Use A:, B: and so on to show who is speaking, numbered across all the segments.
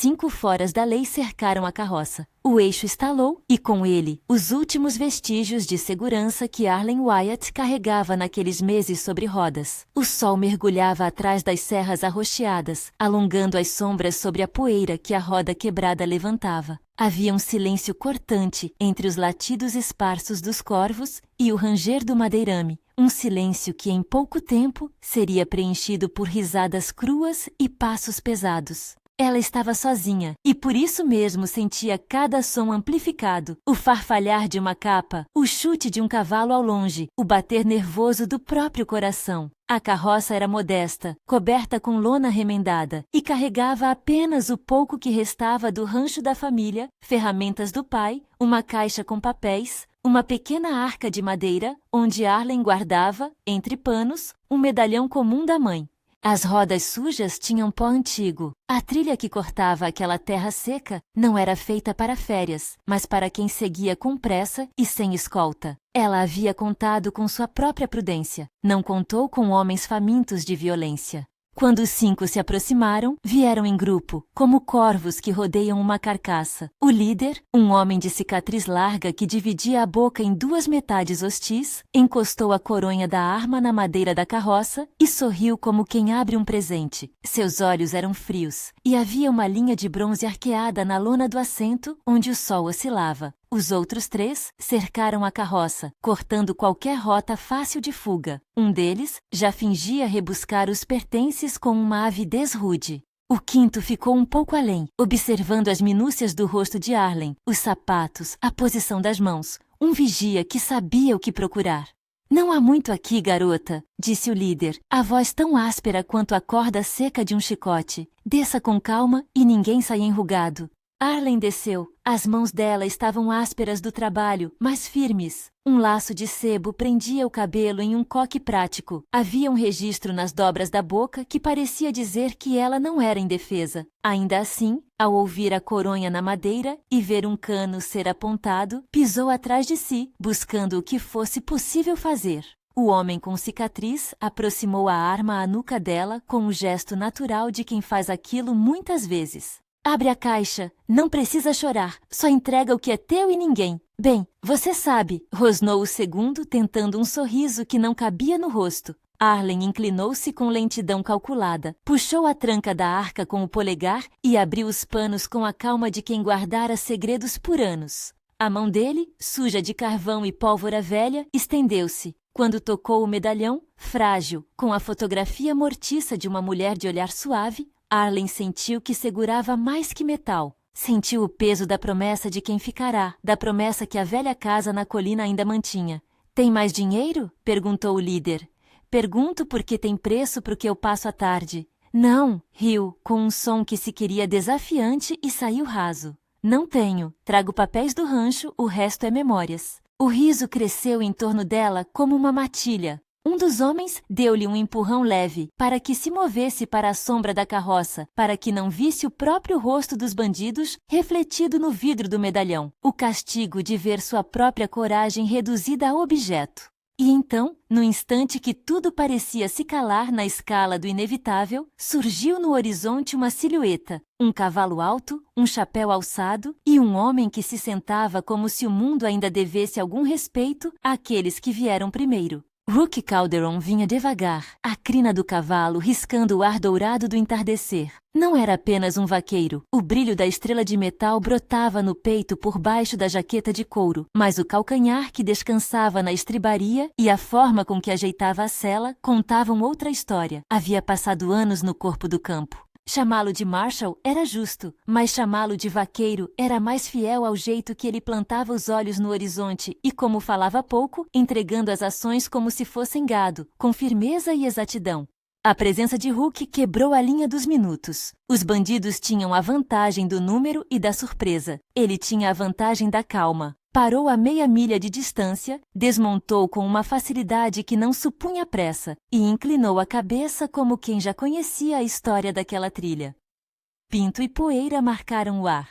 A: 5 foras da lei cercaram a carroça. O eixo estalou e, com ele, os últimos vestígios de segurança que Arlen Wyatt carregava naqueles meses sobre rodas. O sol mergulhava atrás das serras arroxeadas, alongando as sombras sobre a poeira que a roda quebrada levantava. Havia um silêncio cortante entre os latidos esparsos dos corvos e o ranger do madeirame, um silêncio que em pouco tempo seria preenchido por risadas cruas e passos pesados. Ela estava sozinha e por isso mesmo sentia cada som amplificado, o farfalhar de uma capa, o chute de um cavalo ao longe, o bater nervoso do próprio coração. A carroça era modesta, coberta com lona remendada, e carregava apenas o pouco que restava do rancho da família, ferramentas do pai, uma caixa com papéis, uma pequena arca de madeira, onde Arlen guardava, entre panos, um medalhão comum da mãe. As rodas sujas tinham pó antigo. A trilha que cortava aquela terra seca não era feita para férias, mas para quem seguia com pressa e sem escolta. Ela havia contado com sua própria prudência. Não contou com homens famintos de violência. Quando os 5 se aproximaram, vieram em grupo, como corvos que rodeiam uma carcaça. O líder, um homem de cicatriz larga que dividia a boca em 2 metades hostis, encostou a coronha da arma na madeira da carroça e sorriu como quem abre um presente. Seus olhos eram frios, e havia uma linha de bronze arqueada na lona do assento onde o sol oscilava. Os outros 3 cercaram a carroça, cortando qualquer rota fácil de fuga. Um deles já fingia rebuscar os pertences com uma avidez rude. O 5º ficou um pouco além, observando as minúcias do rosto de Arlen, os sapatos, a posição das mãos. Um vigia que sabia o que procurar. Não há muito aqui, garota, disse o líder, a voz tão áspera quanto a corda seca de um chicote. Desça com calma e ninguém sai enrugado. Arlen desceu. As mãos dela estavam ásperas do trabalho, mas firmes. Um laço de sebo prendia o cabelo em um coque prático. Havia um registro nas dobras da boca que parecia dizer que ela não era indefesa. Ainda assim, ao ouvir a coronha na madeira e ver um cano ser apontado, pisou atrás de si, buscando o que fosse possível fazer. O homem com cicatriz aproximou a arma à nuca dela com o gesto natural de quem faz aquilo muitas vezes. Abre a caixa. Não precisa chorar. Só entrega o que é teu e ninguém. Bem, você sabe, rosnou o 2º, tentando um sorriso que não cabia no rosto. Arlen inclinou-se com lentidão calculada, puxou a tranca da arca com o polegar e abriu os panos com a calma de quem guardara segredos por anos. A mão dele, suja de carvão e pólvora velha, estendeu-se. Quando tocou o medalhão, frágil, com a fotografia mortiça de uma mulher de olhar suave, Arlen sentiu que segurava mais que metal. Sentiu o peso da promessa de quem ficará, da promessa que a velha casa na colina ainda mantinha. Tem mais dinheiro? Perguntou o líder. Pergunto porque tem preço pro que eu passo à tarde. Não, riu, com um som que se queria desafiante e saiu raso. Não tenho. Trago papéis do rancho, o resto é memórias. O riso cresceu em torno dela como uma matilha. Um dos homens deu-lhe um empurrão leve, para que se movesse para a sombra da carroça, para que não visse o próprio rosto dos bandidos refletido no vidro do medalhão, o castigo de ver sua própria coragem reduzida a objeto. E então, no instante que tudo parecia se calar na escala do inevitável, surgiu no horizonte uma silhueta, um cavalo alto, um chapéu alçado e um homem que se sentava como se o mundo ainda devesse algum respeito àqueles que vieram primeiro. Rook Calderon vinha devagar, a crina do cavalo riscando o ar dourado do entardecer. Não era apenas um vaqueiro. O brilho da estrela de metal brotava no peito por baixo da jaqueta de couro, mas o calcanhar que descansava na estribaria e a forma com que ajeitava a sela contavam outra história. Havia passado anos no corpo do campo. Chamá-lo de Marshall era justo, mas chamá-lo de vaqueiro era mais fiel ao jeito que ele plantava os olhos no horizonte e, como falava pouco, entregando as ações como se fossem gado, com firmeza e exatidão. A presença de Rook quebrou a linha dos minutos. Os bandidos tinham a vantagem do número e da surpresa. Ele tinha a vantagem da calma. Parou a meia milha de distância, desmontou com uma facilidade que não supunha pressa e inclinou a cabeça como quem já conhecia a história daquela trilha. Pinto e poeira marcaram o ar.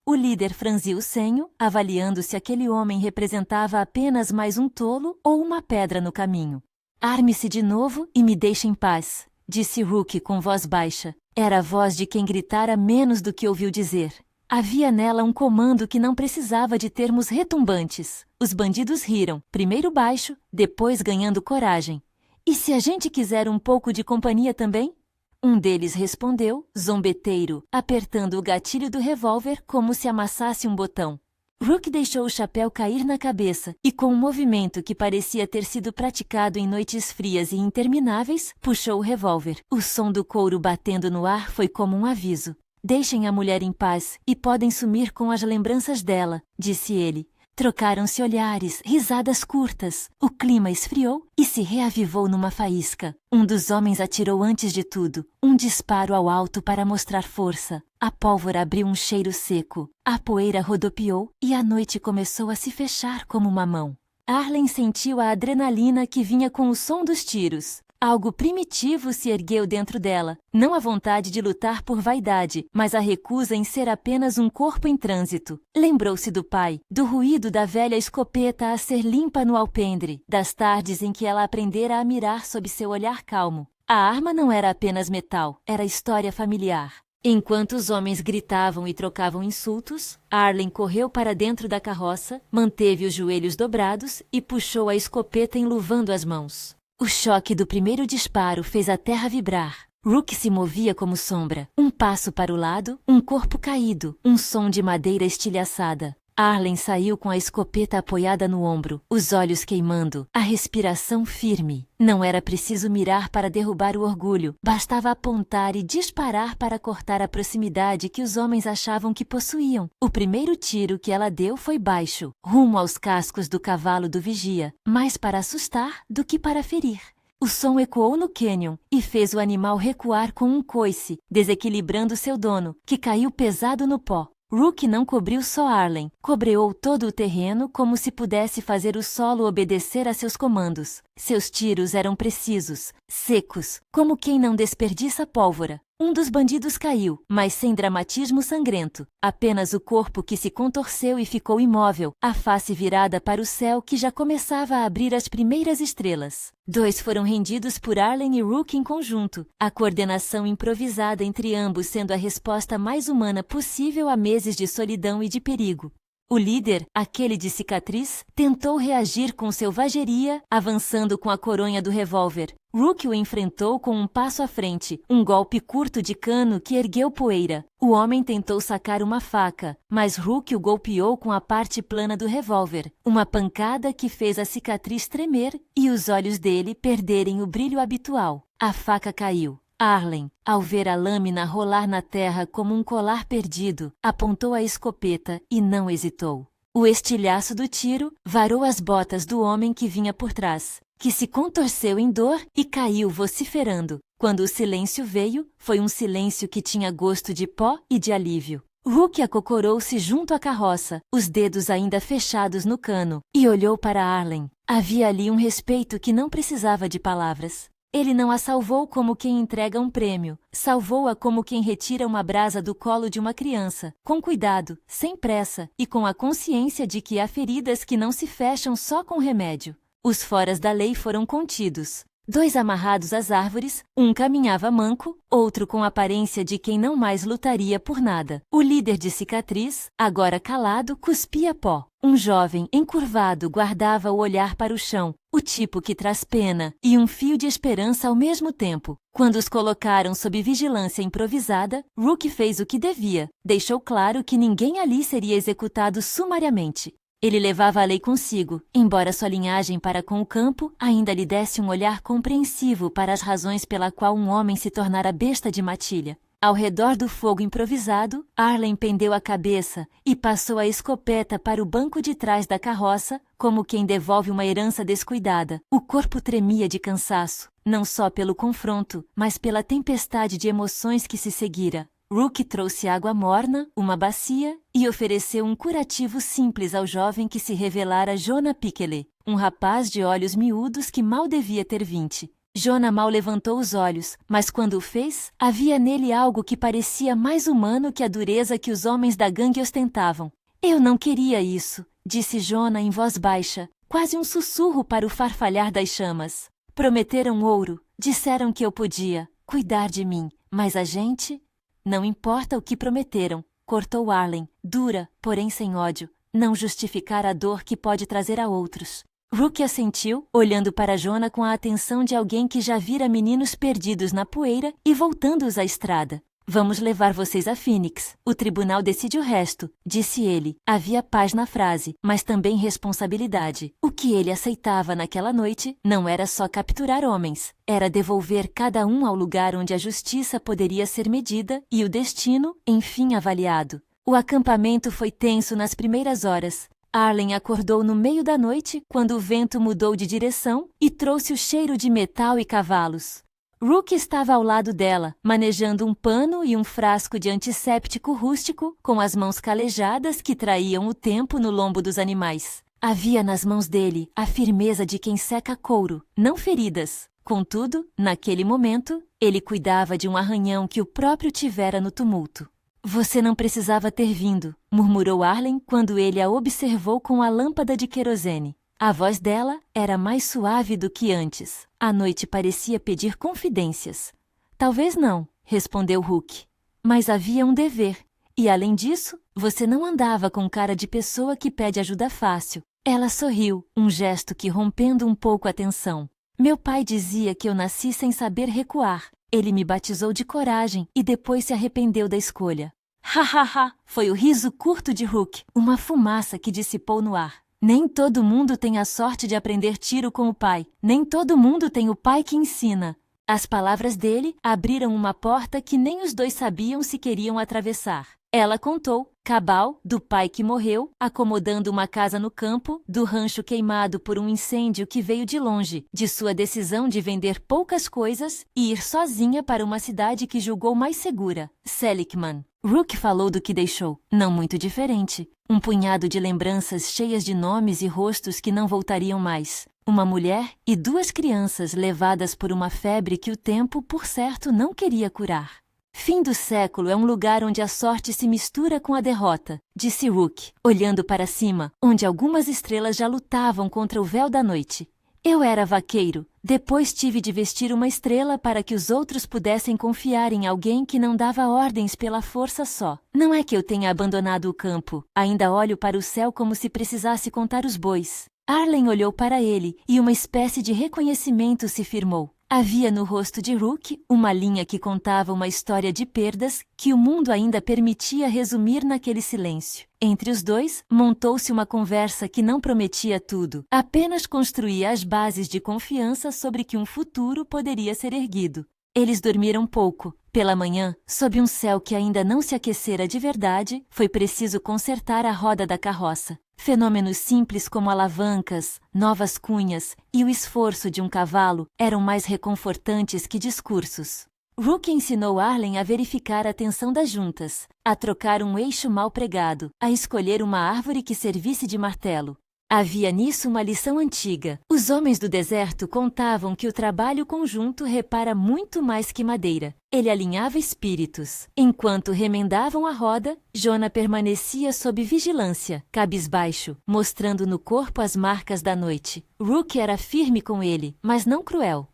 A: O líder franziu o senho, avaliando se aquele homem representava apenas mais um tolo ou uma pedra no caminho. Arme-se de novo e me deixe em paz, disse Rook com voz baixa. Era a voz de quem gritara menos do que ouviu dizer. Havia nela um comando que não precisava de termos retumbantes. Os bandidos riram, primeiro baixo, depois ganhando coragem. E se a gente quiser um pouco de companhia também? Um deles respondeu, zombeteiro, apertando o gatilho do revólver como se amassasse um botão. Rook deixou o chapéu cair na cabeça e, com um movimento que parecia ter sido praticado em noites frias e intermináveis, puxou o revólver. O som do couro batendo no ar foi como um aviso. Deixem a mulher em paz e podem sumir com as lembranças dela, disse ele. Trocaram-se olhares, risadas curtas. O clima esfriou e se reavivou numa faísca. Um dos homens atirou antes de tudo, um disparo ao alto para mostrar força. A pólvora abriu um cheiro seco. A poeira rodopiou e a noite começou a se fechar como uma mão. Arlen sentiu a adrenalina que vinha com o som dos tiros. Algo primitivo se ergueu dentro dela, não a vontade de lutar por vaidade, mas a recusa em ser apenas um corpo em trânsito. Lembrou-se do pai, do ruído da velha escopeta a ser limpa no alpendre, das tardes em que ela aprendera a mirar sob seu olhar calmo. A arma não era apenas metal, era história familiar. Enquanto os homens gritavam e trocavam insultos, Arlen correu para dentro da carroça, manteve os joelhos dobrados e puxou a escopeta enluvando as mãos. O choque do primeiro disparo fez a terra vibrar. Rook se movia como sombra. Um passo para o lado, um corpo caído, um som de madeira estilhaçada. Arlen saiu com a escopeta apoiada no ombro, os olhos queimando, a respiração firme. Não era preciso mirar para derrubar o orgulho, bastava apontar e disparar para cortar a proximidade que os homens achavam que possuíam. O primeiro tiro que ela deu foi baixo, rumo aos cascos do cavalo do vigia, mais para assustar do que para ferir. O som ecoou no cânion e fez o animal recuar com um coice, desequilibrando seu dono, que caiu pesado no pó. Rook não cobriu só Arlen, cobreou todo o terreno como se pudesse fazer o solo obedecer a seus comandos. Seus tiros eram precisos, secos, como quem não desperdiça pólvora. Um dos bandidos caiu, mas sem dramatismo sangrento. Apenas o corpo que se contorceu e ficou imóvel, a face virada para o céu que já começava a abrir as primeiras estrelas. 2 foram rendidos por Arlen e Rook em conjunto, a coordenação improvisada entre ambos sendo a resposta mais humana possível a meses de solidão e de perigo. O líder, aquele de cicatriz, tentou reagir com selvageria, avançando com a coronha do revólver. Rook o enfrentou com um passo à frente, um golpe curto de cano que ergueu poeira. O homem tentou sacar uma faca, mas Rook o golpeou com a parte plana do revólver, uma pancada que fez a cicatriz tremer e os olhos dele perderem o brilho habitual. A faca caiu. Arlen, ao ver a lâmina rolar na terra como um colar perdido, apontou a escopeta e não hesitou. O estilhaço do tiro varou as botas do homem que vinha por trás, que se contorceu em dor e caiu vociferando. Quando o silêncio veio, foi um silêncio que tinha gosto de pó e de alívio. Rook acocorou-se junto à carroça, os dedos ainda fechados no cano, e olhou para Arlen. Havia ali um respeito que não precisava de palavras. Ele não a salvou como quem entrega um prêmio, salvou-a como quem retira uma brasa do colo de uma criança, com cuidado, sem pressa e com a consciência de que há feridas que não se fecham só com remédio. Os foras da lei foram contidos. 2 amarrados às árvores, um caminhava manco, outro com aparência de quem não mais lutaria por nada. O líder de cicatriz, agora calado, cuspia pó. Um jovem, encurvado, guardava o olhar para o chão, o tipo que traz pena e um fio de esperança ao mesmo tempo. Quando os colocaram sob vigilância improvisada, Rook fez o que devia. Deixou claro que ninguém ali seria executado sumariamente. Ele levava a lei consigo, embora sua linhagem para com o campo ainda lhe desse um olhar compreensivo para as razões pela qual um homem se tornara besta de matilha. Ao redor do fogo improvisado, Arlen pendeu a cabeça e passou a escopeta para o banco de trás da carroça, como quem devolve uma herança descuidada. O corpo tremia de cansaço, não só pelo confronto, mas pela tempestade de emoções que se seguira. Rook trouxe água morna, uma bacia, e ofereceu um curativo simples ao jovem que se revelara Jonah Pickle, um rapaz de olhos miúdos que mal devia ter 20. Jonah mal levantou os olhos, mas quando o fez, havia nele algo que parecia mais humano que a dureza que os homens da gangue ostentavam. Eu não queria isso, disse Jonah em voz baixa, quase um sussurro para o farfalhar das chamas. Prometeram ouro, disseram que eu podia cuidar de mim, Mas a gente... Não importa o que prometeram, cortou Arlen, dura, porém sem ódio. Não justificar a dor que pode trazer a outros. Rook assentiu, olhando para Jonah com a atenção de alguém que já vira meninos perdidos na poeira e voltando-os à estrada. Vamos levar vocês a Phoenix. O tribunal decide o resto, disse ele. Havia paz na frase, mas também responsabilidade. O que ele aceitava naquela noite não era só capturar homens. Era devolver cada um ao lugar onde a justiça poderia ser medida e o destino, enfim, avaliado. O acampamento foi tenso nas primeiras horas. Arlen acordou no meio da noite, quando o vento mudou de direção e trouxe o cheiro de metal e cavalos. Rook estava ao lado dela, manejando um pano e um frasco de antisséptico rústico, com as mãos calejadas que traíam o tempo no lombo dos animais. Havia nas mãos dele a firmeza de quem seca couro, não feridas. Contudo, naquele momento, ele cuidava de um arranhão que o próprio tivera no tumulto. Você não precisava ter vindo, murmurou Arlen quando ele a observou com a lâmpada de querosene. A voz dela era mais suave do que antes. A noite parecia pedir confidências. Talvez não, respondeu Rook. Mas havia um dever. E além disso, você não andava com cara de pessoa que pede ajuda fácil. Ela sorriu, um gesto que rompendo um pouco a tensão. Meu pai dizia que eu nasci sem saber recuar. Ele me batizou de coragem e depois se arrependeu da escolha. Ha ha ha! Foi o riso curto de Rook, uma fumaça que dissipou no ar. Nem todo mundo tem a sorte de aprender tiro com o pai. Nem todo mundo tem o pai que ensina. As palavras dele abriram uma porta que nem os dois sabiam se queriam atravessar. Ela contou, cabal, do pai que morreu, acomodando uma casa no campo, do rancho queimado por um incêndio que veio de longe, de sua decisão de vender poucas coisas e ir sozinha para uma cidade que julgou mais segura, Seligman. Rook falou do que deixou, não muito diferente. Um punhado de lembranças cheias de nomes e rostos que não voltariam mais. Uma mulher e 2 crianças levadas por uma febre que o tempo, por certo, não queria curar. Fim do século é um lugar onde a sorte se mistura com a derrota, disse Rook, olhando para cima, onde algumas estrelas já lutavam contra o véu da noite. Eu era vaqueiro. Depois tive de vestir uma estrela para que os outros pudessem confiar em alguém que não dava ordens pela força só. Não é que eu tenha abandonado o campo. Ainda olho para o céu como se precisasse contar os bois. Arlen olhou para ele e uma espécie de reconhecimento se firmou. Havia no rosto de Rook uma linha que contava uma história de perdas que o mundo ainda permitia resumir naquele silêncio. Entre os dois, montou-se uma conversa que não prometia tudo, apenas construía as bases de confiança sobre que um futuro poderia ser erguido. Eles dormiram pouco. Pela manhã, sob um céu que ainda não se aquecera de verdade, foi preciso consertar a roda da carroça. Fenômenos simples como alavancas, novas cunhas e o esforço de um cavalo eram mais reconfortantes que discursos. Rook ensinou Arlen a verificar a tensão das juntas, a trocar um eixo mal pregado, a escolher uma árvore que servisse de martelo. Havia nisso uma lição antiga. Os homens do deserto contavam que o trabalho conjunto repara muito mais que madeira. Ele alinhava espíritos. Enquanto remendavam a roda, Jonah permanecia sob vigilância, cabisbaixo, mostrando no corpo as marcas da noite. Rook era firme com ele, mas não cruel.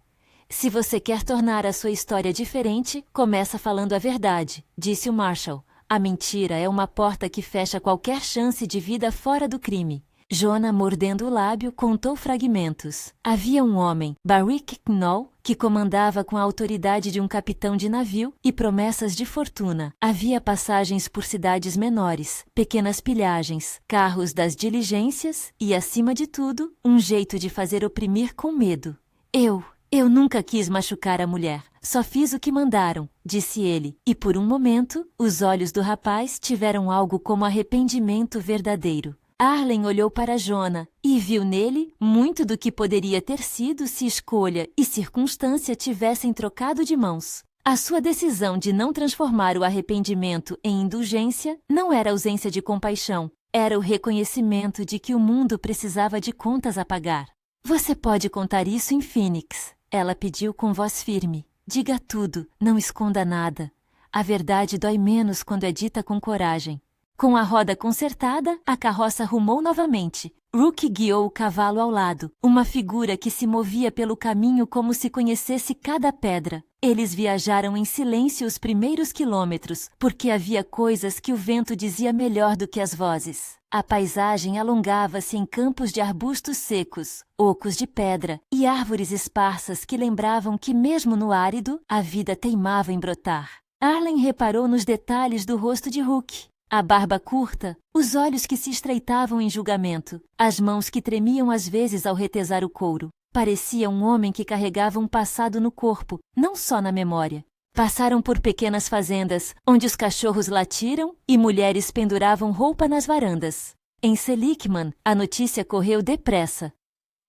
A: Se você quer tornar a sua história diferente, começa falando a verdade, disse o Marshal. A mentira é uma porta que fecha qualquer chance de vida fora do crime. Jonah, mordendo o lábio, contou fragmentos. Havia um homem, Barik Knoll, que comandava com a autoridade de um capitão de navio e promessas de fortuna. Havia passagens por cidades menores, pequenas pilhagens, carros das diligências e, acima de tudo, um jeito de fazer oprimir com medo. Eu nunca quis machucar a mulher. Só fiz o que mandaram, disse ele, e por um momento, os olhos do rapaz tiveram algo como arrependimento verdadeiro. Arlen olhou para Jonah e viu nele muito do que poderia ter sido se escolha e circunstância tivessem trocado de mãos. A sua decisão de não transformar o arrependimento em indulgência não era ausência de compaixão, era o reconhecimento de que o mundo precisava de contas a pagar. Você pode contar isso em Phoenix, ela pediu com voz firme. Diga tudo, não esconda nada. A verdade dói menos quando é dita com coragem. Com a roda consertada, a carroça rumou novamente. Rook guiou o cavalo ao lado, uma figura que se movia pelo caminho como se conhecesse cada pedra. Eles viajaram em silêncio os primeiros quilômetros, porque havia coisas que o vento dizia melhor do que as vozes. A paisagem alongava-se em campos de arbustos secos, ocos de pedra e árvores esparsas que lembravam que mesmo no árido, a vida teimava em brotar. Arlen reparou nos detalhes do rosto de Rook. A barba curta, os olhos que se estreitavam em julgamento, as mãos que tremiam às vezes ao retesar o couro. Parecia um homem que carregava um passado no corpo, não só na memória. Passaram por pequenas fazendas, onde os cachorros latiram e mulheres penduravam roupa nas varandas. Em Seligman, a notícia correu depressa.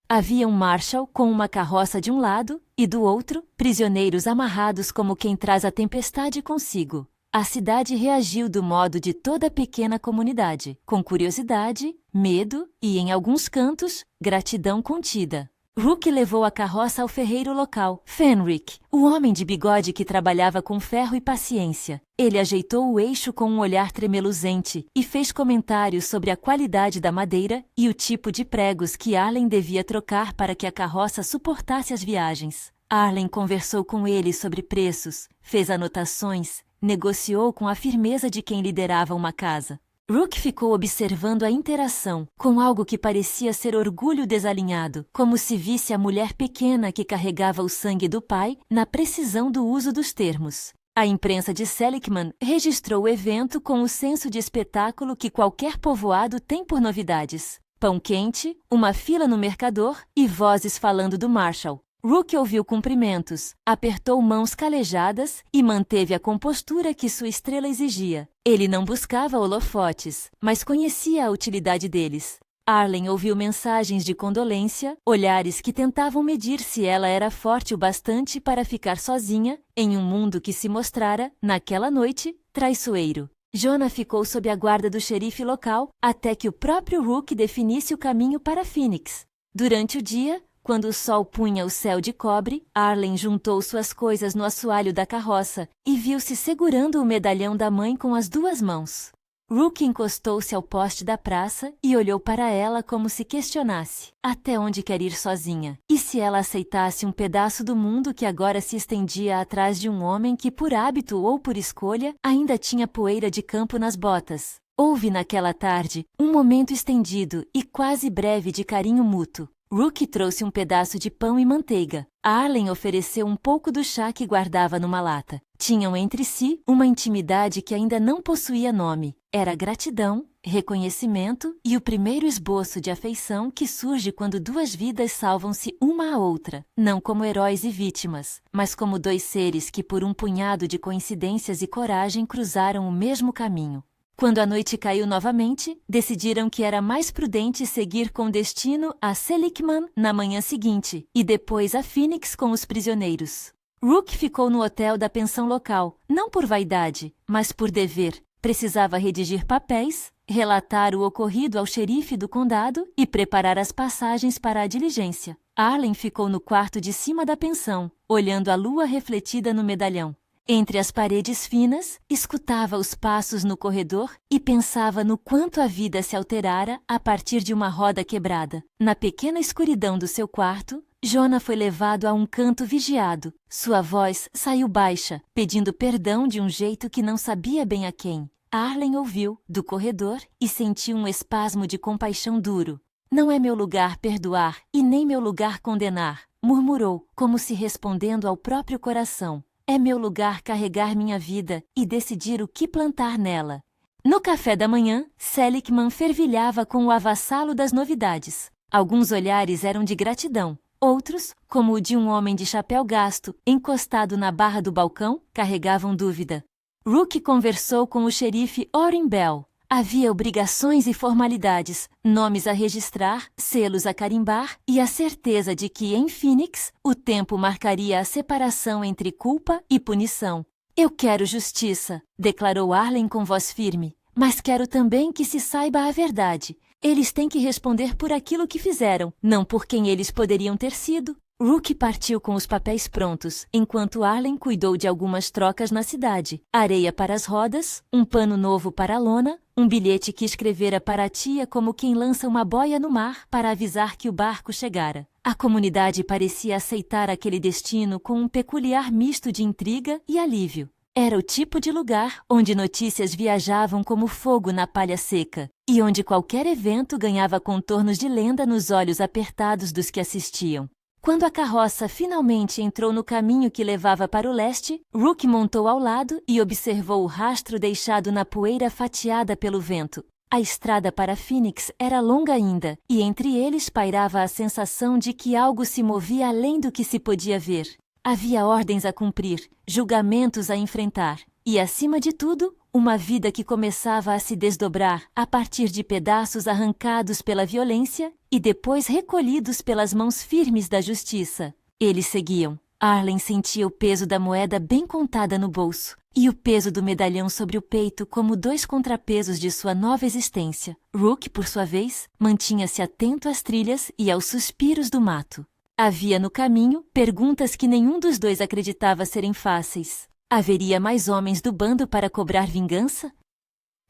A: Havia um marshal com uma carroça de um lado e do outro, prisioneiros amarrados como quem traz a tempestade consigo. A cidade reagiu do modo de toda pequena comunidade, com curiosidade, medo e, em alguns cantos, gratidão contida. Rook levou a carroça ao ferreiro local, Fenric, o homem de bigode que trabalhava com ferro e paciência. Ele ajeitou o eixo com um olhar tremeluzente e fez comentários sobre a qualidade da madeira e o tipo de pregos que Arlen devia trocar para que a carroça suportasse as viagens. Arlen conversou com ele sobre preços, fez anotações, negociou com a firmeza de quem liderava uma casa. Rook ficou observando a interação, com algo que parecia ser orgulho desalinhado, como se visse a mulher pequena que carregava o sangue do pai na precisão do uso dos termos. A imprensa de Seligman registrou o evento com o senso de espetáculo que qualquer povoado tem por novidades. Pão quente, uma fila no mercador e vozes falando do Marshal. Rook ouviu cumprimentos, apertou mãos calejadas e manteve a compostura que sua estrela exigia. Ele não buscava holofotes, mas conhecia a utilidade deles. Arlen ouviu mensagens de condolência, olhares que tentavam medir se ela era forte o bastante para ficar sozinha em um mundo que se mostrara, naquela noite, traiçoeiro. Jonah ficou sob a guarda do xerife local até que o próprio Rook definisse o caminho para Phoenix. Durante o dia, quando o sol punha o céu de cobre, Arlen juntou suas coisas no assoalho da carroça e viu-se segurando o medalhão da mãe com as duas mãos. Rook encostou-se ao poste da praça e olhou para ela como se questionasse até onde quer ir sozinha, e se ela aceitasse um pedaço do mundo que agora se estendia atrás de um homem que, por hábito ou por escolha, ainda tinha poeira de campo nas botas. Houve naquela tarde um momento estendido e quase breve de carinho mútuo. Rook trouxe um pedaço de pão e manteiga. Arlen ofereceu um pouco do chá que guardava numa lata. Tinham entre si uma intimidade que ainda não possuía nome. Era gratidão, reconhecimento e o primeiro esboço de afeição que surge quando duas vidas salvam-se uma à outra, não como heróis e vítimas, mas como dois seres que por um punhado de coincidências e coragem cruzaram o mesmo caminho. Quando a noite caiu novamente, decidiram que era mais prudente seguir com destino a Seligman na manhã seguinte, e depois a Phoenix com os prisioneiros. Rook ficou no hotel da pensão local, não por vaidade, mas por dever. Precisava redigir papéis, relatar o ocorrido ao xerife do condado e preparar as passagens para a diligência. Arlen ficou no quarto de cima da pensão, olhando a lua refletida no medalhão. Entre as paredes finas, escutava os passos no corredor e pensava no quanto a vida se alterara a partir de uma roda quebrada. Na pequena escuridão do seu quarto, Jonah foi levado a um canto vigiado. Sua voz saiu baixa, pedindo perdão de um jeito que não sabia bem a quem. Arlen ouviu, do corredor, e sentiu um espasmo de compaixão duro. Não é meu lugar perdoar e nem meu lugar condenar, murmurou, como se respondendo ao próprio coração. É meu lugar carregar minha vida e decidir o que plantar nela. No café da manhã, Seligman fervilhava com o avassalo das novidades. Alguns olhares eram de gratidão. Outros, como o de um homem de chapéu gasto, encostado na barra do balcão, carregavam dúvida. Rook conversou com o xerife Orrin Bell. Havia obrigações e formalidades, nomes a registrar, selos a carimbar e a certeza de que, em Phoenix, o tempo marcaria a separação entre culpa e punição. Eu quero justiça, declarou Arlen com voz firme, mas quero também que se saiba a verdade. Eles têm que responder por aquilo que fizeram, não por quem eles poderiam ter sido. Rook partiu com os papéis prontos, enquanto Arlen cuidou de algumas trocas na cidade. Areia para as rodas, um pano novo para a lona, um bilhete que escrevera para a tia como quem lança uma boia no mar para avisar que o barco chegara. A comunidade parecia aceitar aquele destino com um peculiar misto de intriga e alívio. Era o tipo de lugar onde notícias viajavam como fogo na palha seca, e onde qualquer evento ganhava contornos de lenda nos olhos apertados dos que assistiam. Quando a carroça finalmente entrou no caminho que levava para o leste, Rook montou ao lado e observou o rastro deixado na poeira fatiada pelo vento. A estrada para Phoenix era longa ainda, e entre eles pairava a sensação de que algo se movia além do que se podia ver. Havia ordens a cumprir, julgamentos a enfrentar, e, acima de tudo, uma vida que começava a se desdobrar a partir de pedaços arrancados pela violência e depois recolhidos pelas mãos firmes da justiça. Eles seguiam. Arlen sentia o peso da moeda bem contada no bolso e o peso do medalhão sobre o peito como dois contrapesos de sua nova existência. Rook, por sua vez, mantinha-se atento às trilhas e aos suspiros do mato. Havia no caminho perguntas que nenhum dos dois acreditava serem fáceis. Haveria mais homens do bando para cobrar vingança?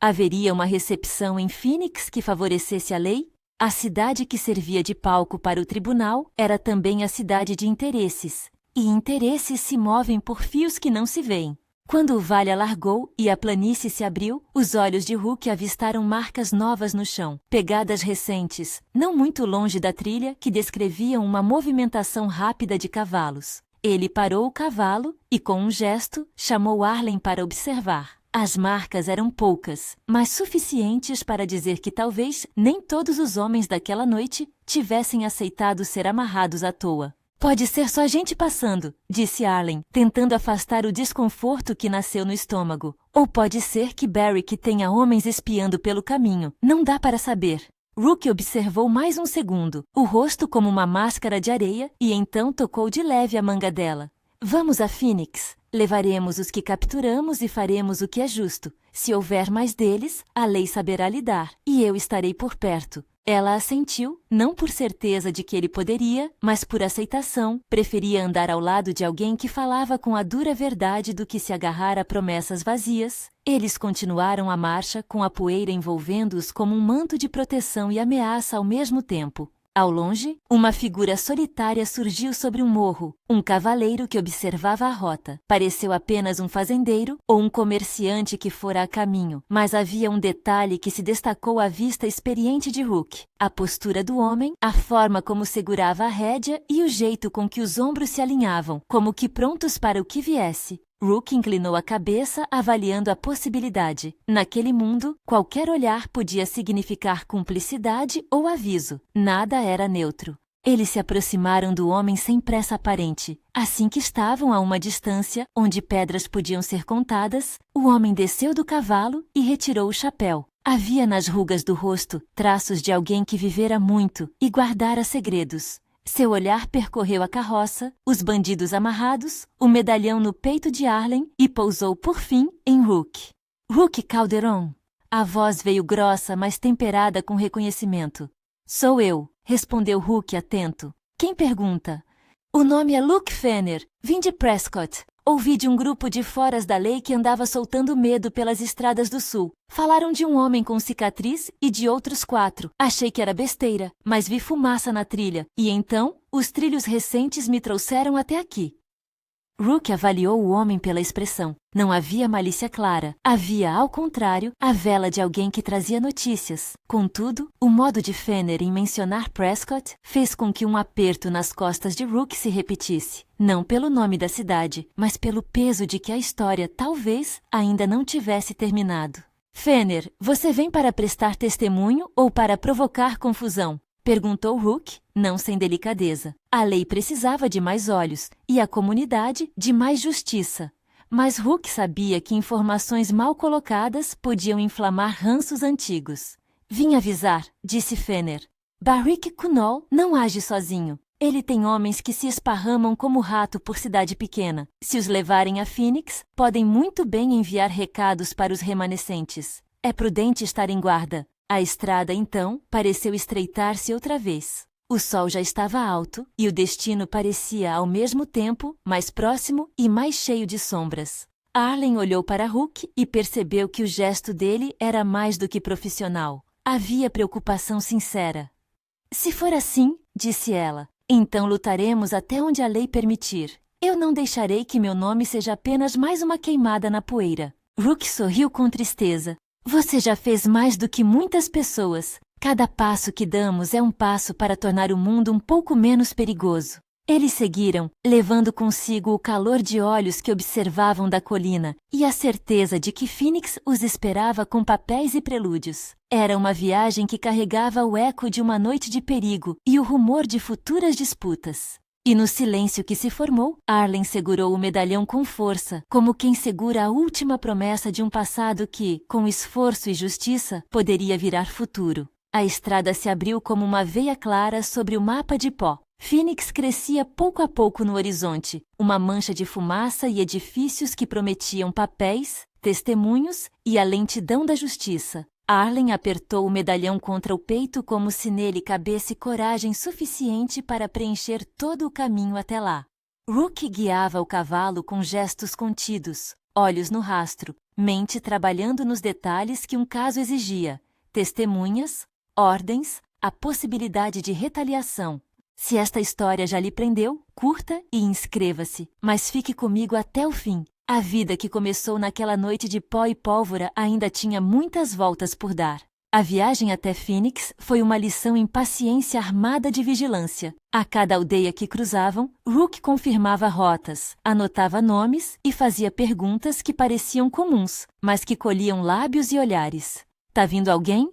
A: Haveria uma recepção em Phoenix que favorecesse a lei? A cidade que servia de palco para o tribunal era também a cidade de interesses. E interesses se movem por fios que não se veem. Quando o vale alargou e a planície se abriu, os olhos de Rook avistaram marcas novas no chão, pegadas recentes, não muito longe da trilha, que descreviam uma movimentação rápida de cavalos. Ele parou o cavalo e, com um gesto, chamou Arlen para observar. As marcas eram poucas, mas suficientes para dizer que talvez nem todos os homens daquela noite tivessem aceitado ser amarrados à toa. Pode ser só gente passando, disse Arlen, tentando afastar o desconforto que nasceu no estômago. Ou pode ser que Barrick tenha homens espiando pelo caminho. Não dá para saber. Rook observou mais um segundo, o rosto como uma máscara de areia, e então tocou de leve a manga dela. Vamos a Phoenix. Levaremos os que capturamos e faremos o que é justo. Se houver mais deles, a lei saberá lidar, e eu estarei por perto. Ela assentiu, não por certeza de que ele poderia, mas por aceitação. Preferia andar ao lado de alguém que falava com a dura verdade do que se agarrar a promessas vazias. Eles continuaram a marcha, com a poeira envolvendo-os como um manto de proteção e ameaça ao mesmo tempo. Ao longe, uma figura solitária surgiu sobre um morro, um cavaleiro que observava a rota. Pareceu apenas um fazendeiro ou um comerciante que fora a caminho, mas havia um detalhe que se destacou à vista experiente de Rook: a postura do homem, a forma como segurava a rédea e o jeito com que os ombros se alinhavam, como que prontos para o que viesse. Rook inclinou a cabeça, avaliando a possibilidade. Naquele mundo, qualquer olhar podia significar cumplicidade ou aviso. Nada era neutro. Eles se aproximaram do homem sem pressa aparente. Assim que estavam a uma distância, onde pedras podiam ser contadas, o homem desceu do cavalo e retirou o chapéu. Havia nas rugas do rosto traços de alguém que vivera muito e guardara segredos. Seu olhar percorreu a carroça, os bandidos amarrados, o medalhão no peito de Arlen e pousou, por fim, em Rook. Rook Calderon. A voz veio grossa, mas temperada com reconhecimento. Sou eu, respondeu Rook atento. Quem pergunta? O nome é Luke Fenner. Vim de Prescott. Ouvi de um grupo de foras da lei que andava soltando medo pelas estradas do sul. Falaram de um homem com cicatriz e de outros 4. Achei que era besteira, mas vi fumaça na trilha. E então, os trilhos recentes me trouxeram até aqui. Rook avaliou o homem pela expressão. Não havia malícia clara. Havia, ao contrário, a vela de alguém que trazia notícias. Contudo, o modo de Fenner em mencionar Prescott fez com que um aperto nas costas de Rook se repetisse. Não pelo nome da cidade, mas pelo peso de que a história, talvez, ainda não tivesse terminado. Fenner, você vem para prestar testemunho ou para provocar confusão? Perguntou Rook, não sem delicadeza. A lei precisava de mais olhos e a comunidade de mais justiça. Mas Rook sabia que informações mal colocadas podiam inflamar ranços antigos. Vim avisar, disse Fenner. Barrick Kunnol não age sozinho. Ele tem homens que se esparramam como rato por cidade pequena. Se os levarem a Phoenix, podem muito bem enviar recados para os remanescentes. É prudente estar em guarda. A estrada, então, pareceu estreitar-se outra vez. O sol já estava alto, e o destino parecia ao mesmo tempo mais próximo e mais cheio de sombras. Arlen olhou para Rook e percebeu que o gesto dele era mais do que profissional. Havia preocupação sincera. Se for assim, disse ela, então lutaremos até onde a lei permitir. Eu não deixarei que meu nome seja apenas mais uma queimada na poeira. Rook sorriu com tristeza. Você já fez mais do que muitas pessoas. Cada passo que damos é um passo para tornar o mundo um pouco menos perigoso. Eles seguiram, levando consigo o calor de olhos que observavam da colina e a certeza de que Phoenix os esperava com papéis e prelúdios. Era uma viagem que carregava o eco de uma noite de perigo e o rumor de futuras disputas. E no silêncio que se formou, Arlen segurou o medalhão com força, como quem segura a última promessa de um passado que, com esforço e justiça, poderia virar futuro. A estrada se abriu como uma veia clara sobre o mapa de pó. Phoenix crescia pouco a pouco no horizonte, uma mancha de fumaça e edifícios que prometiam papéis, testemunhos e a lentidão da justiça. Arlen apertou o medalhão contra o peito como se nele cabesse coragem suficiente para preencher todo o caminho até lá. Rook guiava o cavalo com gestos contidos, olhos no rastro, mente trabalhando nos detalhes que um caso exigia, testemunhas, ordens, a possibilidade de retaliação. Se esta história já lhe prendeu, curta e inscreva-se, mas fique comigo até o fim. A vida que começou naquela noite de pó e pólvora ainda tinha muitas voltas por dar. A viagem até Phoenix foi uma lição em paciência armada de vigilância. A cada aldeia que cruzavam, Rook confirmava rotas, anotava nomes e fazia perguntas que pareciam comuns, mas que colhiam lábios e olhares. Tá vindo alguém?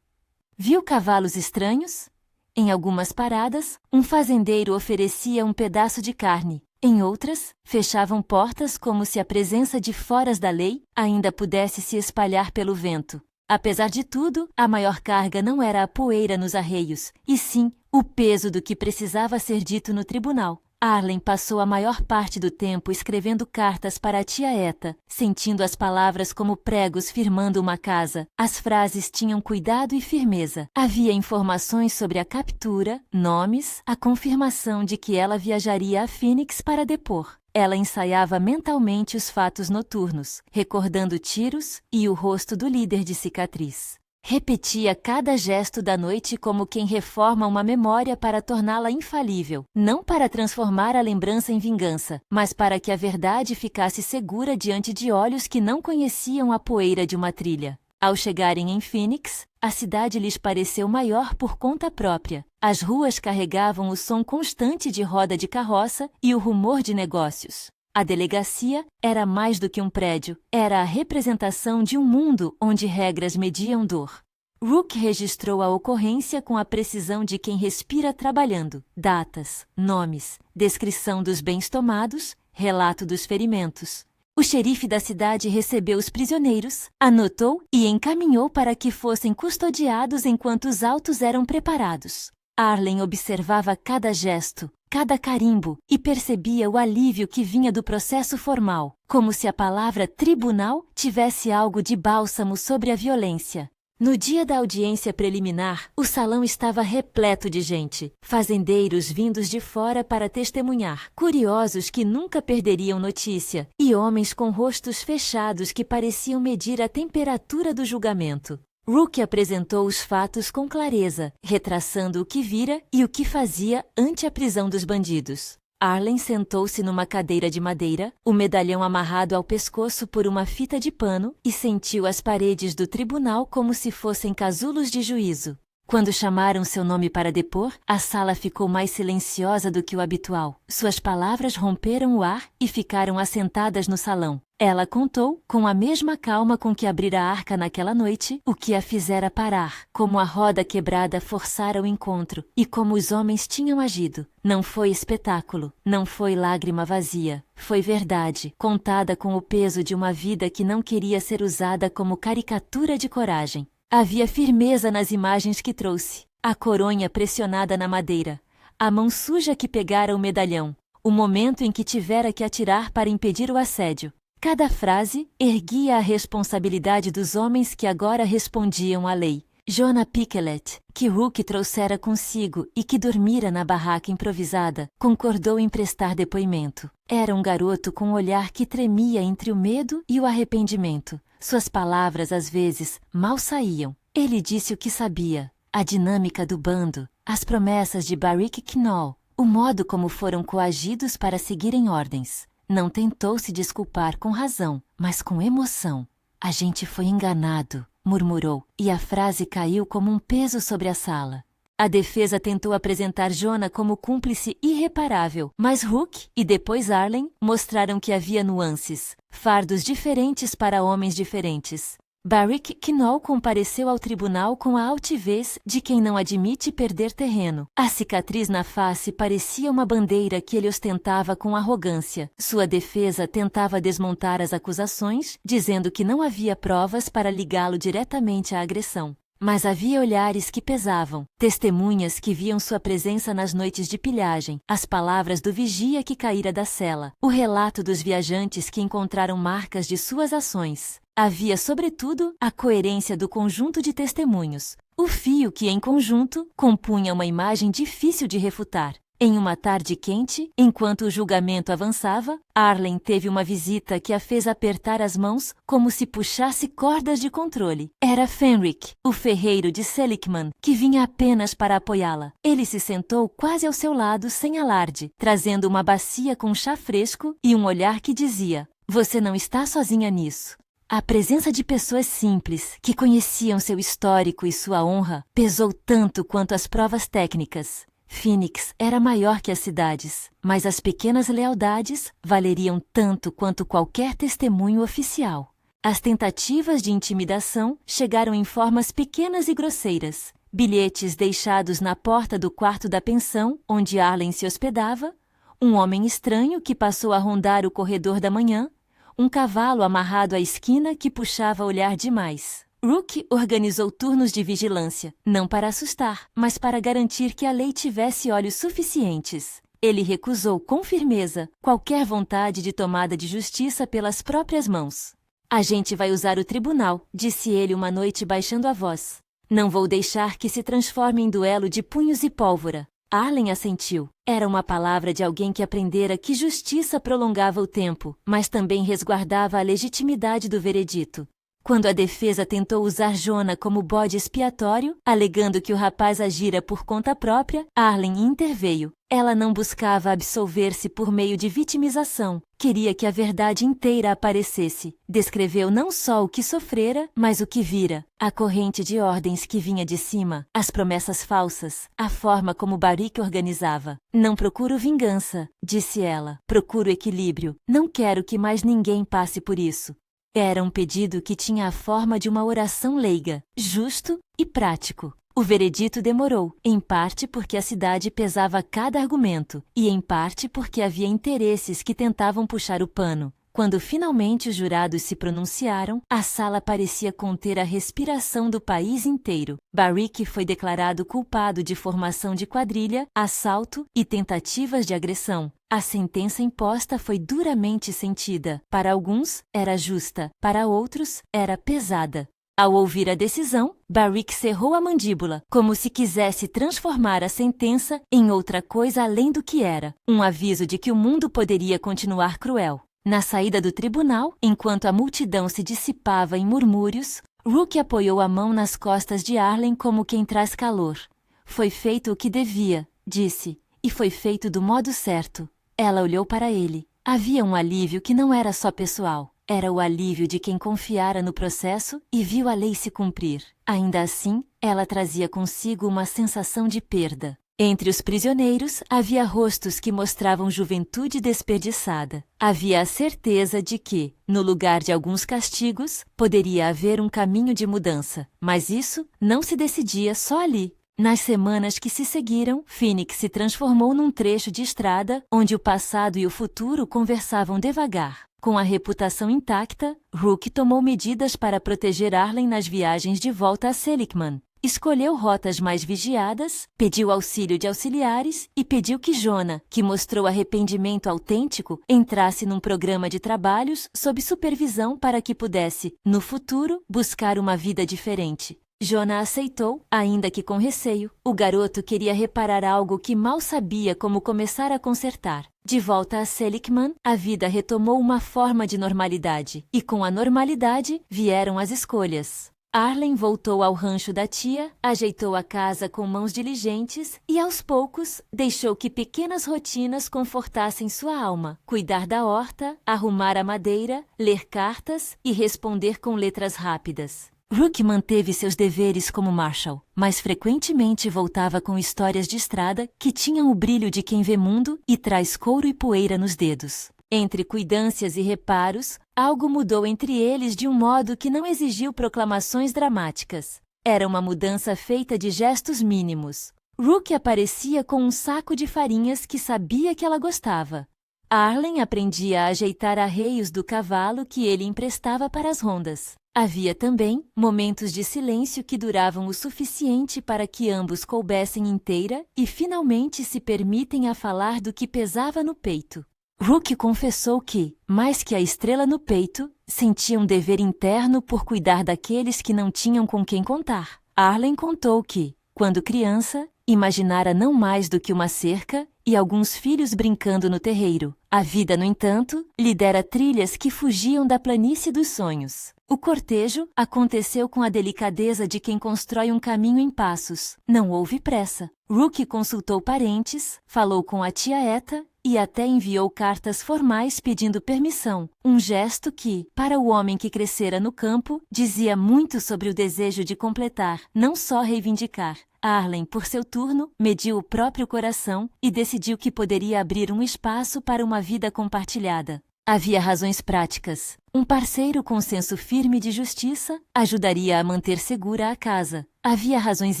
A: Viu cavalos estranhos? Em algumas paradas, um fazendeiro oferecia um pedaço de carne. Em outras, fechavam portas como se a presença de foras da lei ainda pudesse se espalhar pelo vento. Apesar de tudo, a maior carga não era a poeira nos arreios, e sim o peso do que precisava ser dito no tribunal. Arlen passou a maior parte do tempo escrevendo cartas para a tia Eta, sentindo as palavras como pregos firmando uma casa. As frases tinham cuidado e firmeza. Havia informações sobre a captura, nomes, a confirmação de que ela viajaria a Phoenix para depor. Ela ensaiava mentalmente os fatos noturnos, recordando tiros e o rosto do líder de cicatriz. Repetia cada gesto da noite como quem reforma uma memória para torná-la infalível, não para transformar a lembrança em vingança, mas para que a verdade ficasse segura diante de olhos que não conheciam a poeira de uma trilha. Ao chegarem em Phoenix, a cidade lhes pareceu maior por conta própria. As ruas carregavam o som constante de roda de carroça e o rumor de negócios. A delegacia era mais do que um prédio, era a representação de um mundo onde regras mediam dor. Rook registrou a ocorrência com a precisão de quem respira trabalhando. Datas, nomes, descrição dos bens tomados, relato dos ferimentos. O xerife da cidade recebeu os prisioneiros, anotou e encaminhou para que fossem custodiados enquanto os autos eram preparados. Arlen observava cada gesto, cada carimbo e percebia o alívio que vinha do processo formal, como se a palavra tribunal tivesse algo de bálsamo sobre a violência. No dia da audiência preliminar, o salão estava repleto de gente, fazendeiros vindos de fora para testemunhar, curiosos que nunca perderiam notícia, e homens com rostos fechados que pareciam medir a temperatura do julgamento. Rook apresentou os fatos com clareza, retraçando o que vira e o que fazia ante a prisão dos bandidos. Arlen sentou-se numa cadeira de madeira, o medalhão amarrado ao pescoço por uma fita de pano, e sentiu as paredes do tribunal como se fossem casulos de juízo. Quando chamaram seu nome para depor, a sala ficou mais silenciosa do que o habitual. Suas palavras romperam o ar e ficaram assentadas no salão. Ela contou, com a mesma calma com que abrira a arca naquela noite, o que a fizera parar, como a roda quebrada forçara o encontro, e como os homens tinham agido. Não foi espetáculo, não foi lágrima vazia, foi verdade, contada com o peso de uma vida que não queria ser usada como caricatura de coragem. Havia firmeza nas imagens que trouxe, a coronha pressionada na madeira, a mão suja que pegara o medalhão, o momento em que tivera que atirar para impedir o assédio. Cada frase erguia a responsabilidade dos homens que agora respondiam à lei. Jonah Picklet, que Rook trouxera consigo e que dormira na barraca improvisada, concordou em prestar depoimento. Era um garoto com um olhar que tremia entre o medo e o arrependimento. Suas palavras, às vezes, mal saíam. Ele disse o que sabia, a dinâmica do bando, as promessas de Barrick Knoll, o modo como foram coagidos para seguirem ordens. Não tentou se desculpar com razão, mas com emoção. A gente foi enganado, murmurou, e a frase caiu como um peso sobre a sala. A defesa tentou apresentar Jonah como cúmplice irreparável, mas Rook e depois Arlen mostraram que havia nuances, fardos diferentes para homens diferentes. Barrick Knoll compareceu ao tribunal com a altivez de quem não admite perder terreno. A cicatriz na face parecia uma bandeira que ele ostentava com arrogância. Sua defesa tentava desmontar as acusações, dizendo que não havia provas para ligá-lo diretamente à agressão. Mas havia olhares que pesavam, testemunhas que viam sua presença nas noites de pilhagem, as palavras do vigia que caíra da cela, o relato dos viajantes que encontraram marcas de suas ações. Havia, sobretudo, a coerência do conjunto de testemunhos, o fio que, em conjunto, compunha uma imagem difícil de refutar. Em uma tarde quente, enquanto o julgamento avançava, Arlen teve uma visita que a fez apertar as mãos como se puxasse cordas de controle. Era Fenric, o ferreiro de Seligman, que vinha apenas para apoiá-la. Ele se sentou quase ao seu lado sem alarde, trazendo uma bacia com chá fresco e um olhar que dizia: "Você não está sozinha nisso." A presença de pessoas simples, que conheciam seu histórico e sua honra, pesou tanto quanto as provas técnicas. Phoenix era maior que as cidades, mas as pequenas lealdades valeriam tanto quanto qualquer testemunho oficial. As tentativas de intimidação chegaram em formas pequenas e grosseiras. Bilhetes deixados na porta do quarto da pensão, onde Arlen se hospedava, um homem estranho que passou a rondar o corredor da manhã, um cavalo amarrado à esquina que puxava a olhar demais. Rook organizou turnos de vigilância, não para assustar, mas para garantir que a lei tivesse olhos suficientes. Ele recusou com firmeza qualquer vontade de tomada de justiça pelas próprias mãos. "A gente vai usar o tribunal", disse ele uma noite baixando a voz. "Não vou deixar que se transforme em duelo de punhos e pólvora." Arlen assentiu. Era uma palavra de alguém que aprendera que justiça prolongava o tempo, mas também resguardava a legitimidade do veredito. Quando a defesa tentou usar Jonah como bode expiatório, alegando que o rapaz agira por conta própria, Arlen interveio. Ela não buscava absolver-se por meio de vitimização. Queria que a verdade inteira aparecesse. Descreveu não só o que sofrera, mas o que vira. A corrente de ordens que vinha de cima, as promessas falsas, a forma como Barrick organizava. "Não procuro vingança", disse ela. "Procuro equilíbrio. Não quero que mais ninguém passe por isso." Era um pedido que tinha a forma de uma oração leiga, justo e prático. O veredito demorou, em parte porque a cidade pesava cada argumento, e em parte porque havia interesses que tentavam puxar o pano. Quando finalmente os jurados se pronunciaram, a sala parecia conter a respiração do país inteiro. Barrick foi declarado culpado de formação de quadrilha, assalto e tentativas de agressão. A sentença imposta foi duramente sentida. Para alguns, era justa, para outros, era pesada. Ao ouvir a decisão, Barrick cerrou a mandíbula, como se quisesse transformar a sentença em outra coisa além do que era, um aviso de que o mundo poderia continuar cruel. Na saída do tribunal, enquanto a multidão se dissipava em murmúrios, Rook apoiou a mão nas costas de Arlen como quem traz calor. "Foi feito o que devia", disse, "e foi feito do modo certo." Ela olhou para ele. Havia um alívio que não era só pessoal. Era o alívio de quem confiara no processo e viu a lei se cumprir. Ainda assim, ela trazia consigo uma sensação de perda. Entre os prisioneiros, havia rostos que mostravam juventude desperdiçada. Havia a certeza de que, no lugar de alguns castigos, poderia haver um caminho de mudança. Mas isso não se decidia só ali. Nas semanas que se seguiram, Phoenix se transformou num trecho de estrada onde o passado e o futuro conversavam devagar. Com a reputação intacta, Rook tomou medidas para proteger Arlen nas viagens de volta a Seligman. Escolheu rotas mais vigiadas, pediu auxílio de auxiliares e pediu que Jonah, que mostrou arrependimento autêntico, entrasse num programa de trabalhos sob supervisão para que pudesse, no futuro, buscar uma vida diferente. Jonah aceitou, ainda que com receio. O garoto queria reparar algo que mal sabia como começar a consertar. De volta a Seligman, a vida retomou uma forma de normalidade. E com a normalidade, vieram as escolhas. Arlen voltou ao rancho da tia, ajeitou a casa com mãos diligentes e, aos poucos, deixou que pequenas rotinas confortassem sua alma. Cuidar da horta, arrumar a madeira, ler cartas e responder com letras rápidas. Rook manteve seus deveres como Marshall, mas frequentemente voltava com histórias de estrada que tinham o brilho de quem vê mundo e traz couro e poeira nos dedos. Entre cuidâncias e reparos, algo mudou entre eles de um modo que não exigiu proclamações dramáticas. Era uma mudança feita de gestos mínimos. Rook aparecia com um saco de farinhas que sabia que ela gostava. Arlen aprendia a ajeitar arreios do cavalo que ele emprestava para as rondas. Havia também momentos de silêncio que duravam o suficiente para que ambos coubessem inteira e finalmente se permitem a falar do que pesava no peito. Rook confessou que, mais que a estrela no peito, sentia um dever interno por cuidar daqueles que não tinham com quem contar. Arlen contou que, quando criança, imaginara não mais do que uma cerca e alguns filhos brincando no terreiro. A vida, no entanto, lhe dera trilhas que fugiam da planície dos sonhos. O cortejo aconteceu com a delicadeza de quem constrói um caminho em passos. Não houve pressa. Rook consultou parentes, falou com a tia Eta e até enviou cartas formais pedindo permissão. Um gesto que, para o homem que crescera no campo, dizia muito sobre o desejo de completar, não só reivindicar. Arlen, por seu turno, mediu o próprio coração e decidiu que poderia abrir um espaço para uma vida compartilhada. Havia razões práticas. Um parceiro com senso firme de justiça ajudaria a manter segura a casa. Havia razões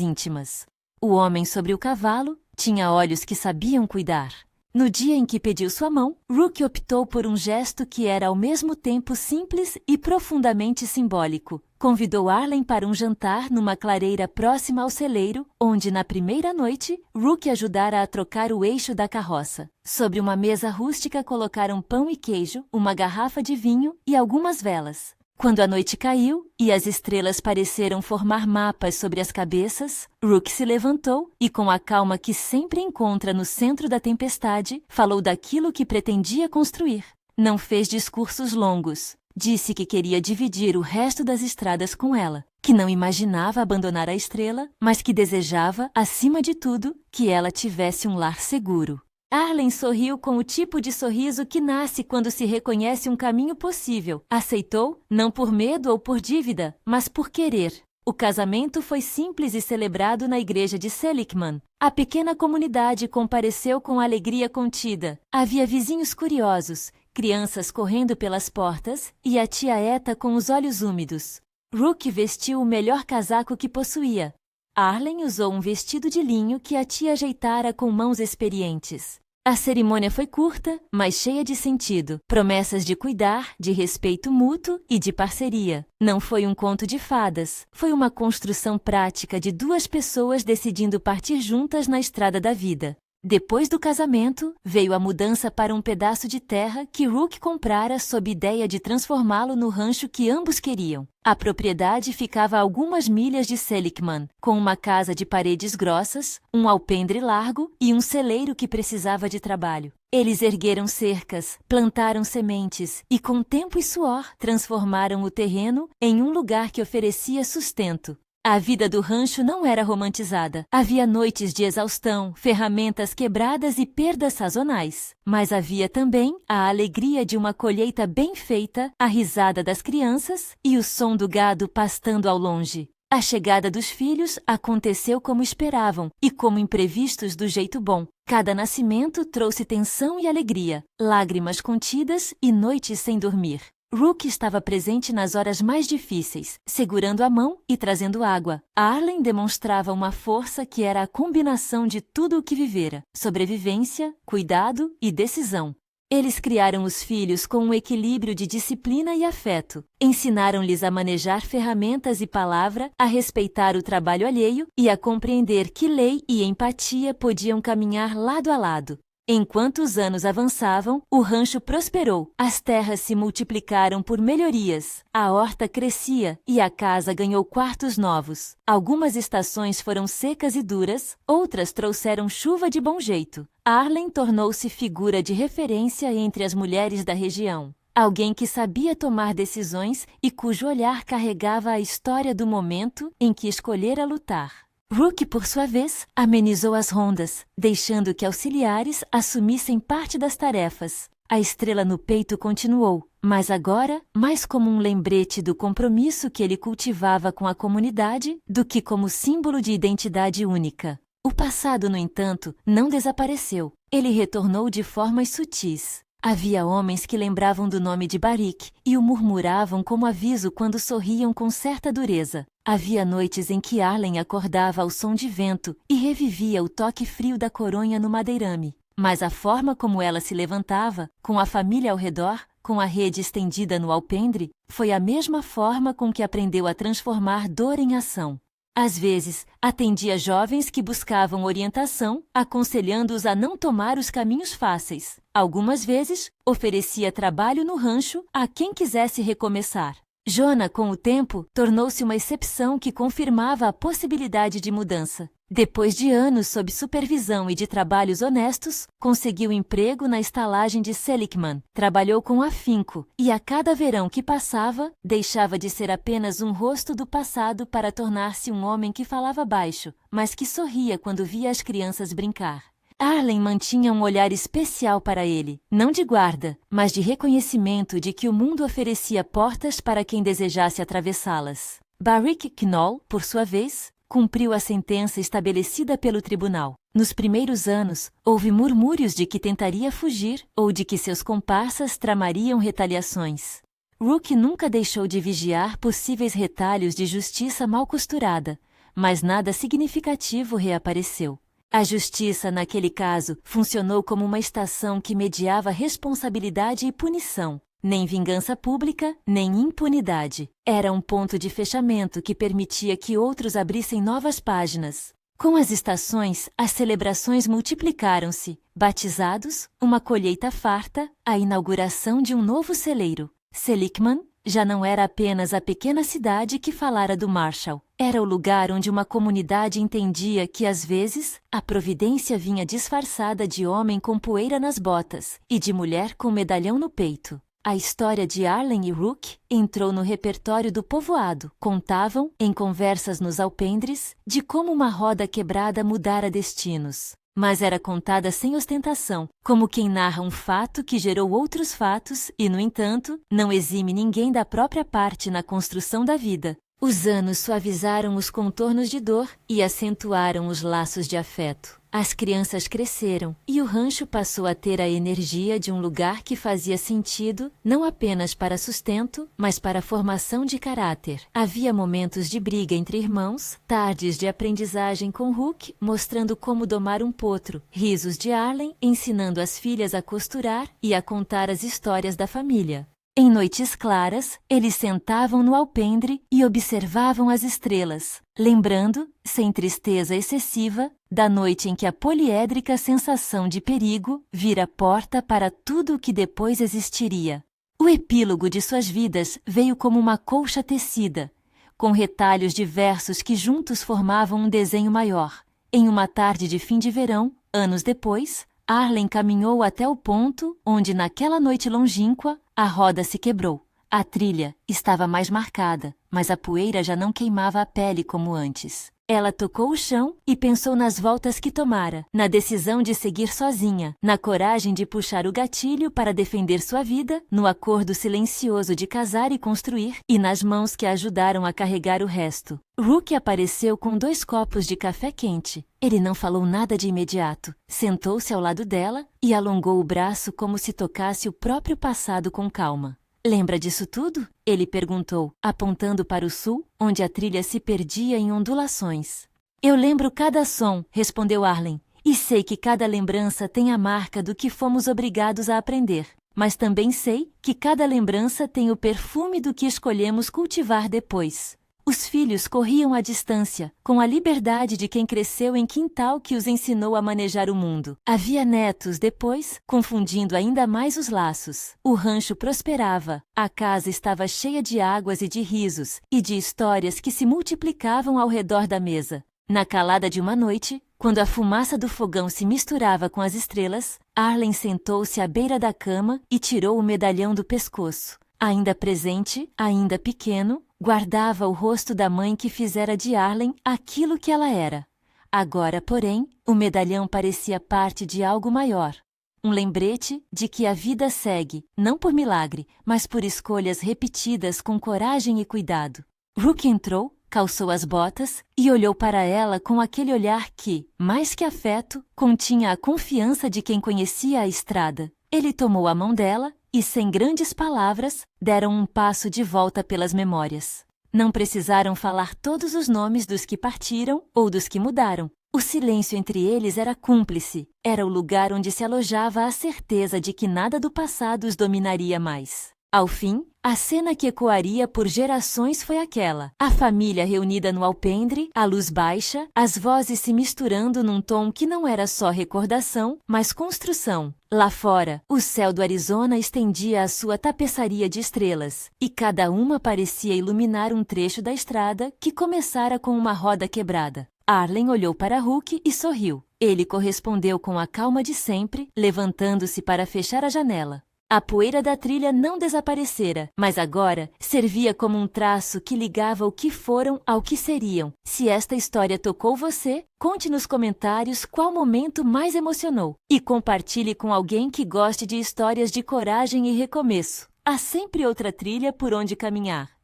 A: íntimas. O homem sobre o cavalo tinha olhos que sabiam cuidar. No dia em que pediu sua mão, Rook optou por um gesto que era ao mesmo tempo simples e profundamente simbólico. Convidou Arlen para um jantar numa clareira próxima ao celeiro, onde, na primeira noite, Rook ajudara a trocar o eixo da carroça. Sobre uma mesa rústica colocaram pão e queijo, uma garrafa de vinho e algumas velas. Quando a noite caiu e as estrelas pareceram formar mapas sobre as cabeças, Rook se levantou e, com a calma que sempre encontra no centro da tempestade, falou daquilo que pretendia construir. Não fez discursos longos. Disse que queria dividir o resto das estradas com ela, que não imaginava abandonar a estrela, mas que desejava, acima de tudo, que ela tivesse um lar seguro. Arlen sorriu com o tipo de sorriso que nasce quando se reconhece um caminho possível. Aceitou, não por medo ou por dívida, mas por querer. O casamento foi simples e celebrado na igreja de Seligman. A pequena comunidade compareceu com alegria contida. Havia vizinhos curiosos, crianças correndo pelas portas e a tia Eta com os olhos úmidos. Rook vestiu o melhor casaco que possuía. Arlen usou um vestido de linho que a tia ajeitara com mãos experientes. A cerimônia foi curta, mas cheia de sentido. Promessas de cuidar, de respeito mútuo e de parceria. Não foi um conto de fadas. Foi uma construção prática de duas pessoas decidindo partir juntas na estrada da vida. Depois do casamento, veio a mudança para um pedaço de terra que Rook comprara sob ideia de transformá-lo no rancho que ambos queriam. A propriedade ficava a algumas milhas de Seligman, com uma casa de paredes grossas, um alpendre largo e um celeiro que precisava de trabalho. Eles ergueram cercas, plantaram sementes e, com tempo e suor, transformaram o terreno em um lugar que oferecia sustento. A vida do rancho não era romantizada. Havia noites de exaustão, ferramentas quebradas e perdas sazonais. Mas havia também a alegria de uma colheita bem feita, a risada das crianças e o som do gado pastando ao longe. A chegada dos filhos aconteceu como esperavam e como imprevistos do jeito bom. Cada nascimento trouxe tensão e alegria, lágrimas contidas e noites sem dormir. Rook estava presente nas horas mais difíceis, segurando a mão e trazendo água. Arlen demonstrava uma força que era a combinação de tudo o que vivera: sobrevivência, cuidado e decisão. Eles criaram os filhos com um equilíbrio de disciplina e afeto. Ensinaram-lhes a manejar ferramentas e palavra, a respeitar o trabalho alheio e a compreender que lei e empatia podiam caminhar lado a lado. Enquanto os anos avançavam, o rancho prosperou, as terras se multiplicaram por melhorias, a horta crescia e a casa ganhou quartos novos. Algumas estações foram secas e duras, outras trouxeram chuva de bom jeito. Arlen tornou-se figura de referência entre as mulheres da região. Alguém que sabia tomar decisões e cujo olhar carregava a história do momento em que escolhera lutar. Rook, por sua vez, amenizou as rondas, deixando que auxiliares assumissem parte das tarefas. A estrela no peito continuou, mas agora mais como um lembrete do compromisso que ele cultivava com a comunidade do que como símbolo de identidade única. O passado, no entanto, não desapareceu. Ele retornou de formas sutis. Havia homens que lembravam do nome de Barik e o murmuravam como aviso quando sorriam com certa dureza. Havia noites em que Arlen acordava ao som de vento e revivia o toque frio da coronha no madeirame. Mas a forma como ela se levantava, com a família ao redor, com a rede estendida no alpendre, foi a mesma forma com que aprendeu a transformar dor em ação. Às vezes, atendia jovens que buscavam orientação, aconselhando-os a não tomar os caminhos fáceis. Algumas vezes, oferecia trabalho no rancho a quem quisesse recomeçar. Jonah, com o tempo, tornou-se uma exceção que confirmava a possibilidade de mudança. Depois de anos sob supervisão e de trabalhos honestos, conseguiu emprego na estalagem de Seligman. Trabalhou com afinco e a cada verão que passava, deixava de ser apenas um rosto do passado para tornar-se um homem que falava baixo, mas que sorria quando via as crianças brincar. Arlen mantinha um olhar especial para ele, não de guarda, mas de reconhecimento de que o mundo oferecia portas para quem desejasse atravessá-las. Barik Knoll, por sua vez, cumpriu a sentença estabelecida pelo tribunal. Nos primeiros anos, houve murmúrios de que tentaria fugir ou de que seus comparsas tramariam retaliações. Rook nunca deixou de vigiar possíveis retalhos de justiça mal costurada, mas nada significativo reapareceu. A justiça, naquele caso, funcionou como uma estação que mediava responsabilidade e punição. Nem vingança pública, nem impunidade. Era um ponto de fechamento que permitia que outros abrissem novas páginas. Com as estações, as celebrações multiplicaram-se. Batizados, uma colheita farta, a inauguração de um novo celeiro. Seligman já não era apenas a pequena cidade que falara do Marshall. Era o lugar onde uma comunidade entendia que, às vezes, a providência vinha disfarçada de homem com poeira nas botas e de mulher com medalhão no peito. A história de Arlen e Rook entrou no repertório do povoado. Contavam, em conversas nos alpendres, de como uma roda quebrada mudara destinos. Mas era contada sem ostentação, como quem narra um fato que gerou outros fatos e, no entanto, não exime ninguém da própria parte na construção da vida. Os anos suavizaram os contornos de dor e acentuaram os laços de afeto. As crianças cresceram e o rancho passou a ter a energia de um lugar que fazia sentido não apenas para sustento, mas para formação de caráter. Havia momentos de briga entre irmãos, tardes de aprendizagem com Rook, mostrando como domar um potro, risos de Arlen ensinando as filhas a costurar e a contar as histórias da família. Em noites claras, eles sentavam no alpendre e observavam as estrelas, lembrando, sem tristeza excessiva, da noite em que a poliédrica sensação de perigo vira porta para tudo o que depois existiria. O epílogo de suas vidas veio como uma colcha tecida, com retalhos diversos que juntos formavam um desenho maior. Em uma tarde de fim de verão, anos depois, Arlen caminhou até o ponto onde, naquela noite longínqua, a roda se quebrou. A trilha estava mais marcada, mas a poeira já não queimava a pele como antes. Ela tocou o chão e pensou nas voltas que tomara, na decisão de seguir sozinha, na coragem de puxar o gatilho para defender sua vida, no acordo silencioso de casar e construir, e nas mãos que a ajudaram a carregar o resto. Rook apareceu com 2 copos de café quente. Ele não falou nada de imediato. Sentou-se ao lado dela e alongou o braço como se tocasse o próprio passado com calma. "Lembra disso tudo?" ele perguntou, apontando para o sul, onde a trilha se perdia em ondulações. "Eu lembro cada som", respondeu Arlen, "e sei que cada lembrança tem a marca do que fomos obrigados a aprender. Mas também sei que cada lembrança tem o perfume do que escolhemos cultivar depois." Os filhos corriam à distância, com a liberdade de quem cresceu em quintal que os ensinou a manejar o mundo. Havia netos depois, confundindo ainda mais os laços. O rancho prosperava, a casa estava cheia de águas e de risos, e de histórias que se multiplicavam ao redor da mesa. Na calada de uma noite, quando a fumaça do fogão se misturava com as estrelas, Arlen sentou-se à beira da cama e tirou o medalhão do pescoço. Ainda presente, ainda pequeno, guardava o rosto da mãe que fizera de Arlen aquilo que ela era. Agora, porém, o medalhão parecia parte de algo maior. Um lembrete de que a vida segue, não por milagre, mas por escolhas repetidas com coragem e cuidado. Rook entrou, calçou as botas e olhou para ela com aquele olhar que, mais que afeto, continha a confiança de quem conhecia a estrada. Ele tomou a mão dela e, sem grandes palavras, deram um passo de volta pelas memórias. Não precisaram falar todos os nomes dos que partiram ou dos que mudaram. O silêncio entre eles era cúmplice. Era o lugar onde se alojava a certeza de que nada do passado os dominaria mais. Ao fim, a cena que ecoaria por gerações foi aquela. A família reunida no alpendre, a luz baixa, as vozes se misturando num tom que não era só recordação, mas construção. Lá fora, o céu do Arizona estendia a sua tapeçaria de estrelas, e cada uma parecia iluminar um trecho da estrada que começara com uma roda quebrada. Arlen olhou para Rook e sorriu. Ele correspondeu com a calma de sempre, levantando-se para fechar a janela. A poeira da trilha não desaparecera, mas agora servia como um traço que ligava o que foram ao que seriam. Se esta história tocou você, conte nos comentários qual momento mais emocionou e compartilhe com alguém que goste de histórias de coragem e recomeço. Há sempre outra trilha por onde caminhar.